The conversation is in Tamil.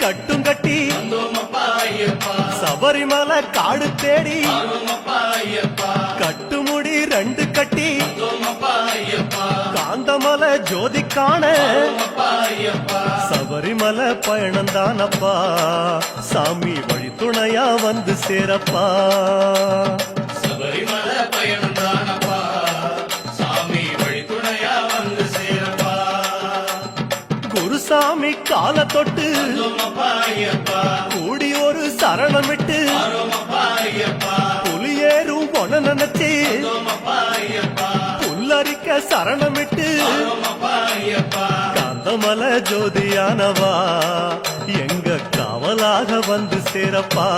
கட்டும் கட்டி சபரிமலை காடு தேடி கட்டுமுடி 2 கட்டி காந்தமலை ஜோதி காண சபரிமலை பயணந்தானப்பா சாமி வழி துணையா வந்து சேரப்பா சபரிமலை பயணந்தானப்பா சாமி வழி துணையா வந்து சேரப்பா குருசாமி கால தொட்டு கூடி ஒரு சரணமிட்டு புலியேறும் பொன நினைச்சு புல்லரிக்க சரணமிட்டு காந்தமலை ஜோதியானவா எங்க காவலாக வந்து சேரப்பா